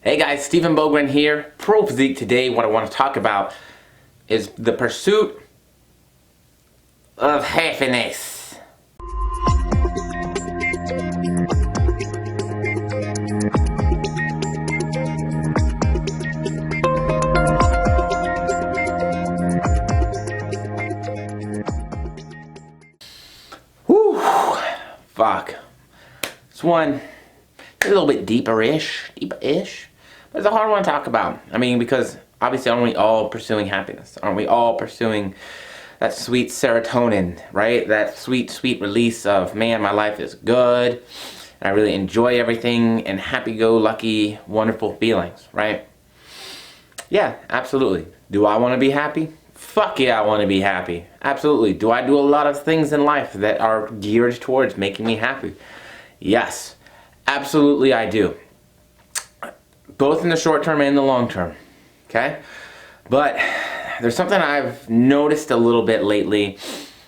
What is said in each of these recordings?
Hey guys, Stephen Bogren here, Pro Physique. Today what I want to talk about is the pursuit of happiness. Whew, fuck. This one a little bit deeper-ish, but it's a hard one to talk about. I mean, because obviously aren't we all pursuing happiness? Aren't we all pursuing that sweet serotonin, right? That sweet, sweet release of, man, my life is good, and I really enjoy everything, and happy-go-lucky, wonderful feelings, right? Yeah, absolutely. Do I want to be happy? Fuck yeah, I want to be happy. Absolutely. Do I do a lot of things in life that are geared towards making me happy? Yes. Absolutely I do. Both in the short term and the long term. Okay? But there's something I've noticed a little bit lately,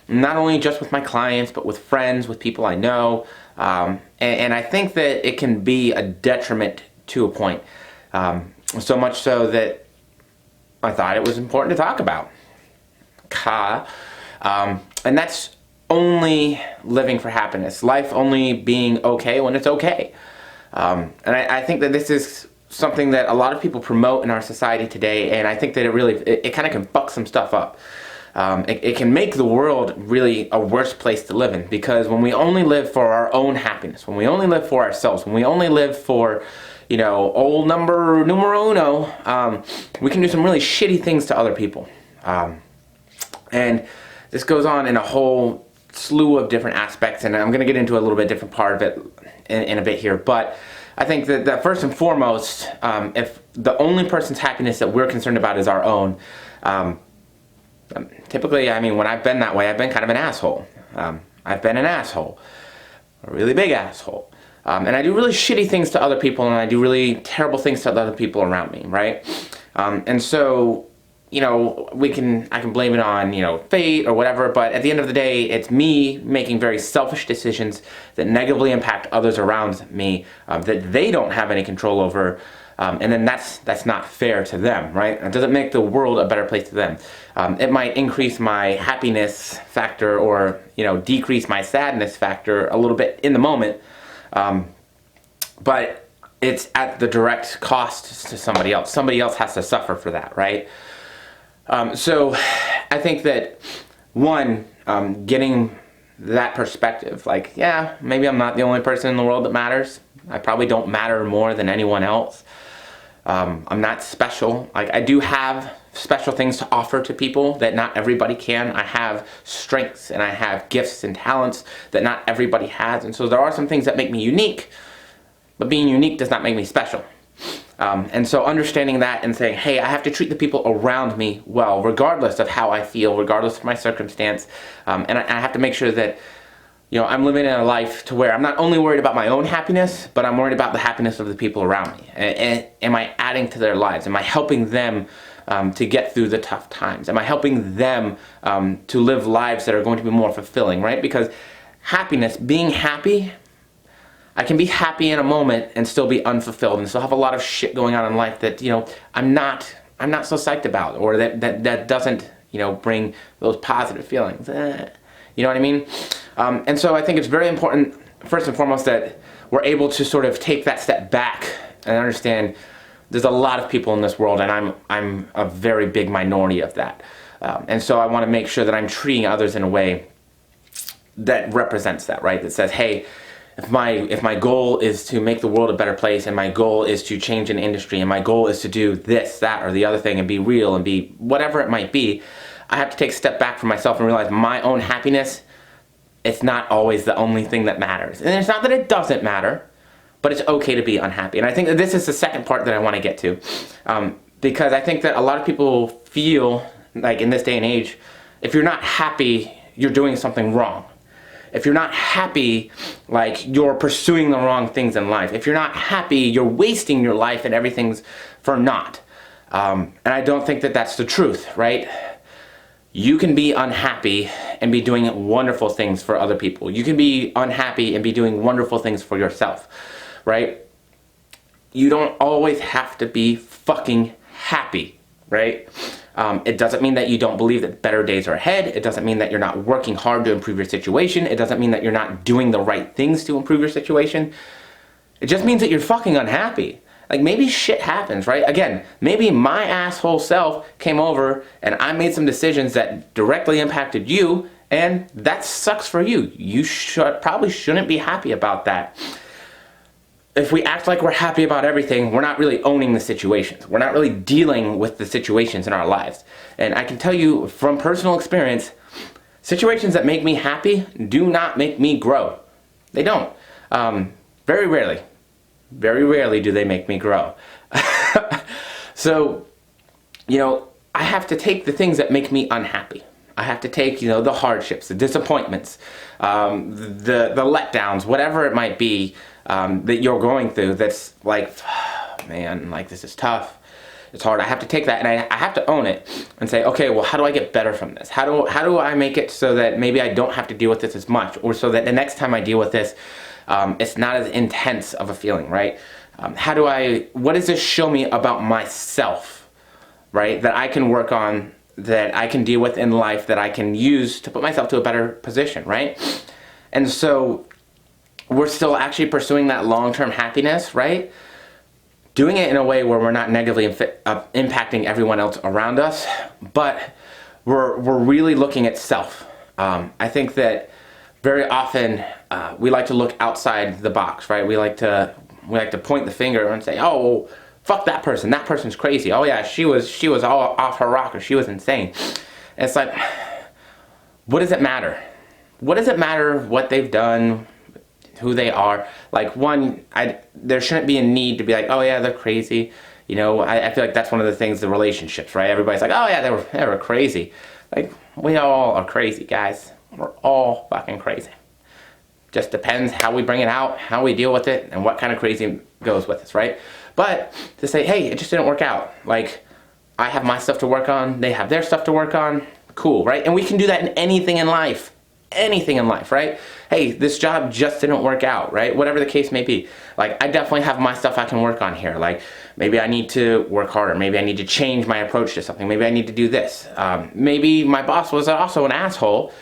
not only just with my clients, but with friends, with people I know. And I think that it can be a detriment to a point. So much so that I thought it was important to talk about. And that's only living for happiness. Life only being okay when it's okay. And I think that this is something that a lot of people promote in our society today, and I think that it kind of can fuck some stuff up. It can make the world really a worse place to live in, because when we only live for our own happiness, when we only live for ourselves, when we only live for, you know, old numero uno, we can do some really shitty things to other people. And this goes on in a whole slew of different aspects, and I'm going to get into a little bit different part of it in a bit here. But I think that first and foremost, if the only person's happiness that we're concerned about is our own, typically, I mean, when I've been that way, I've been kind of an asshole. I've been an asshole, a really big asshole. And I do really shitty things to other people, and I do really terrible things to other people around me, right? And so, you know, I can blame it on, you know, fate or whatever, but at the end of the day, it's me making very selfish decisions that negatively impact others around me, that they don't have any control over, and then that's not fair to them, right? It doesn't make the world a better place to them. It might increase my happiness factor, or, you know, decrease my sadness factor a little bit in the moment, but it's at the direct cost to somebody else. Somebody else has to suffer for that, right? So I think that, one, getting that perspective, like, yeah, maybe I'm not the only person in the world that matters. I probably don't matter more than anyone else. I'm not special. Like, I do have special things to offer to people that not everybody can. I have strengths and I have gifts and talents that not everybody has. And so there are some things that make me unique, but being unique does not make me special. And so understanding that and saying, hey, I have to treat the people around me well, regardless of how I feel, regardless of my circumstance. And I have to make sure that, you know, I'm living in a life to where I'm not only worried about my own happiness, but I'm worried about the happiness of the people around me. And am I adding to their lives? Am I helping them to get through the tough times? Am I helping them to live lives that are going to be more fulfilling, right? Because happiness, being happy, I can be happy in a moment and still be unfulfilled and still have a lot of shit going on in life that, you know, I'm not so psyched about, or that doesn't, you know, bring those positive feelings. You know what I mean? And so I think it's very important, first and foremost, that we're able to sort of take that step back and understand there's a lot of people in this world, and I'm a very big minority of that. And so I want to make sure that I'm treating others in a way that represents that, right? That says, hey, if my goal is to make the world a better place, and my goal is to change an industry, and my goal is to do this, that, or the other thing, and be real, and be whatever it might be, I have to take a step back from myself and realize my own happiness, it's not always the only thing that matters. And it's not that it doesn't matter, but it's okay to be unhappy. And I think that this is the second part that I want to get to, because I think that a lot of people feel like in this day and age, if you're not happy, you're doing something wrong. If you're not happy, like, you're pursuing the wrong things in life. If you're not happy, you're wasting your life and everything's for naught. And I don't think that that's the truth, right? You can be unhappy and be doing wonderful things for other people. You can be unhappy and be doing wonderful things for yourself, right? you don't always have to be fucking happy, right? It doesn't mean that you don't believe that better days are ahead. It doesn't mean that you're not working hard to improve your situation. It doesn't mean that you're not doing the right things to improve your situation. It just means that you're fucking unhappy. Like, maybe shit happens, right? Again, maybe my asshole self came over and I made some decisions that directly impacted you, and that sucks for you. You probably shouldn't be happy about that. If we act like we're happy about everything, we're not really owning the situations. We're not really dealing with the situations in our lives. And I can tell you from personal experience, situations that make me happy do not make me grow. They don't. Very rarely do they make me grow. So, I have to take the things that make me unhappy. I have to take, the hardships, the disappointments, the letdowns, whatever it might be that you're going through that's like, man, like, this is tough. It's hard. I have to take that and I have to own it and say, okay, well, how do I get better from this? How do I make it so that maybe I don't have to deal with this as much, or so that the next time I deal with this, it's not as intense of a feeling, right? What does this show me about myself, right? That I can work on, that I can deal with in life, that I can use to put myself to a better position, right? And so we're still actually pursuing that long-term happiness, right? Doing it in a way where we're not negatively impacting everyone else around us, but we're really looking at self. I think that very often we like to look outside the box, right? We like to point the finger and say, oh, well, fuck that person. That person's crazy. Oh yeah, she was all off her rocker. She was insane. And it's like, what does it matter? What does it matter what they've done, who they are? Like, there shouldn't be a need to be like, oh yeah, they're crazy. I feel like that's one of the things, the relationships, right? Everybody's like, oh yeah, they were crazy. Like, we all are crazy, guys. We're all fucking crazy. Just depends how we bring it out, how we deal with it, and what kind of crazy goes with us, right? But to say, hey, it just didn't work out. Like, I have my stuff to work on, they have their stuff to work on. Cool, right? And we can do that in anything in life. Anything in life, right? Hey, this job just didn't work out, right? Whatever the case may be. Like, I definitely have my stuff I can work on here. Like, maybe I need to work harder. Maybe I need to change my approach to something. Maybe I need to do this. Maybe my boss was also an asshole,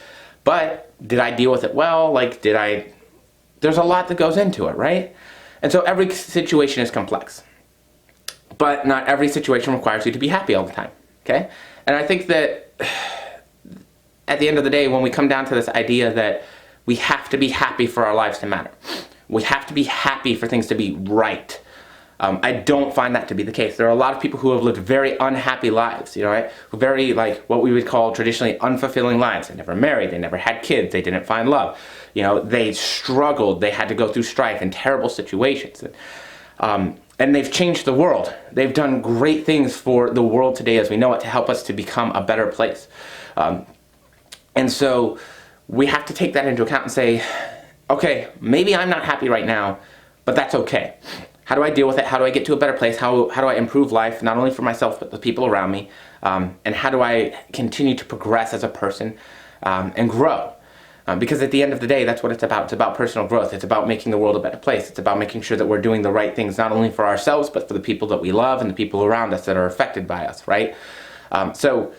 but did I deal with it well? Like, there's a lot that goes into it, right? And so every situation is complex. But not every situation requires you to be happy all the time, okay? And I think that at the end of the day, when we come down to this idea that we have to be happy for our lives to matter, we have to be happy for things to be right, I don't find that to be the case. There are a lot of people who have lived very unhappy lives, right? Very, like, what we would call traditionally unfulfilling lives. They never married, they never had kids, they didn't find love. They struggled, they had to go through strife and terrible situations. And they've changed the world. They've done great things for the world today as we know it to help us to become a better place. And so we have to take that into account and say, okay, maybe I'm not happy right now, but that's okay. How do I deal with it? How do I get to a better place? How do I improve life, not only for myself, but the people around me? And how do I continue to progress as a person and grow? Because at the end of the day, that's what it's about. It's about personal growth. It's about making the world a better place. It's about making sure that we're doing the right things, not only for ourselves, but for the people that we love and the people around us that are affected by us, right? So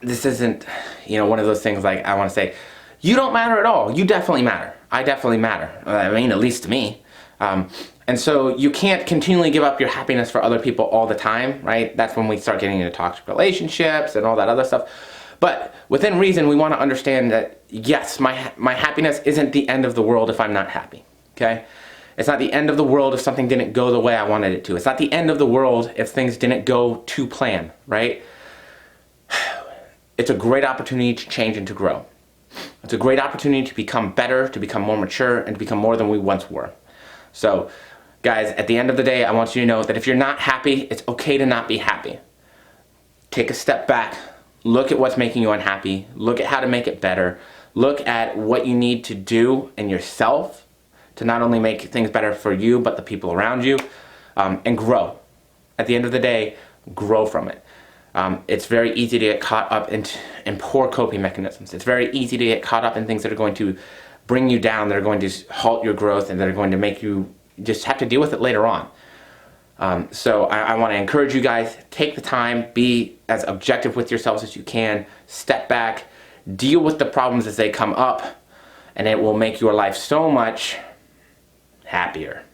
this isn't, one of those things like I want to say, you don't matter at all. You definitely matter. I definitely matter. I mean, at least to me. And so you can't continually give up your happiness for other people all the time, right? That's when we start getting into toxic relationships and all that other stuff. But within reason, we want to understand that, yes, my happiness isn't the end of the world if I'm not happy, okay? It's not the end of the world if something didn't go the way I wanted it to. It's not the end of the world if things didn't go to plan, right? It's a great opportunity to change and to grow. It's a great opportunity to become better, to become more mature, and to become more than we once were. So, guys, at the end of the day, I want you to know that if you're not happy, it's okay to not be happy. Take a step back. Look at what's making you unhappy. Look at how to make it better. Look at what you need to do in yourself to not only make things better for you, but the people around you, and grow. At the end of the day, grow from it. It's very easy to get caught up in poor coping mechanisms. It's very easy to get caught up in things that are going to bring you down, that are going to halt your growth, and that are going to make you just have to deal with it later on. So I want to encourage you guys, take the time, be as objective with yourselves as you can, step back, deal with the problems as they come up, and it will make your life so much happier.